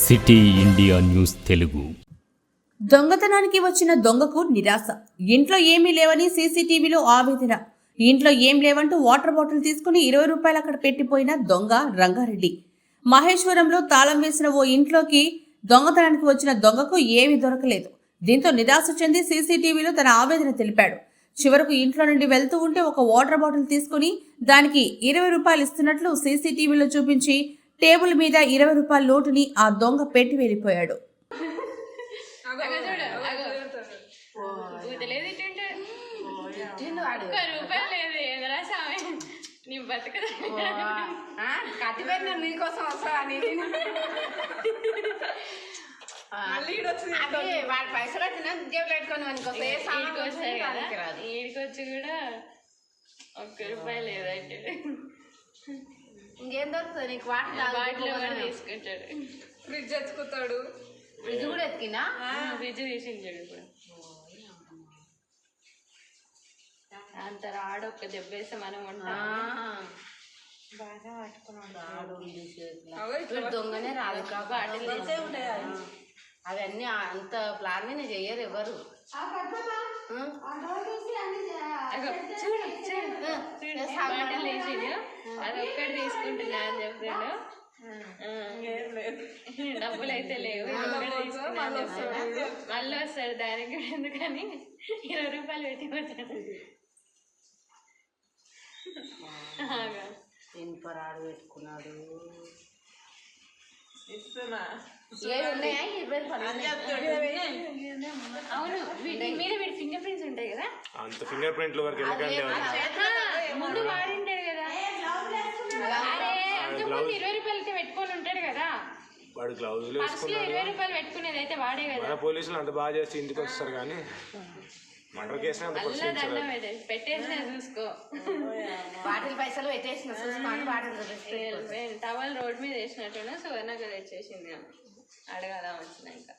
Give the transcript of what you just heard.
City India news Telugu. దొంగతనానికి వచ్చిన దొంగకు నిరాశ. ఇంట్లో ఏమీ లేవని సీసీటీవీలో ఆవేదన. ఇంట్లో ఏం లేవంటూ వాటర్ బాటిల్ తీసుకుని 20 రూపాయలు అక్కడ పెట్టిపోయిన దొంగ రంగారెడ్డి. మహేశ్వరంలో తాళం వేసిన ఓ ఇంట్లోకి దొంగతనానికి వచ్చిన దొంగకు ఏమీ దొరకలేదు. దీంతో నిరాశ చెంది సీసీటీవీలో తన ఆవేదన తెలిపాడు. చివరకు ఇంట్లో నుండి వెళ్తూ ఉంటే ఒక వాటర్ బాటిల్ తీసుకుని దానికి 20 రూపాయలు ఇస్తున్నట్లు సీసీటీవీలో చూపించి టేబుల్ మీద 20 రూపాయల నోటుని ఆ దొంగ పెట్టి వెళ్ళిపోయాడు. వాడు పైసలు వచ్చినా జేబులు పెట్టుకొని ఈడికొచ్చి కూడా ₹1 లేదంటే ఇంకేం దొరుకుతుంది నీకు? వాటర్ తీసుకుంటాడు, ఫ్రిడ్జ్ ఎత్తుకుతాడు. ఫ్రిడ్జ్ కూడా ఎత్తికినా? ఫ్రిడ్జ్ తీసించాడు. ఇప్పుడు అంత రాడు ఒక్క దెబ్బ వేస్తే మనం బాగా పట్టుకున్నాడు. దొంగనే రాదు కాబట్టి అవన్నీ అంత ప్లాన్ చెయ్యరు ఎవరు. అది ఒక్కటి తీసుకుంటున్నా అని చెప్పాడు. డబ్బులు అయితే లేవు, మళ్ళీ వస్తాడు దానికి కూడా. ఎందుకని 20 రూపాయలు పెట్టి వచ్చాడు. ఇనుపరాడు పెట్టుకున్నాడు. అవును, మీద వీడి ఫింగర్ ప్రింట్స్ ఉంటాయి కదా. అంత ఫింగర్ ప్రింట్ల వరకు ముందు వాడింటాడు కదా. అరే అంతకుముందు 20 రూపాయలకి పెట్టుకొని ఉంటాడు కదా. వాడు గ్లౌజ్ 20 రూపాయలు పెట్టుకునేది అయితే వాడే కదా. పోలీసులు అంత బాగా చేసి ఇంటికి వస్తారు కానీ మర్డర్ కేసు పెట్టేసిన చూసుకో. వాటిల్ పైసలు పెట్టేసిన టవల్ రోడ్ మీద వేసినట్టున్నా సువర్ణగా తెచ్చేసింది. అడగాల వచ్చినాక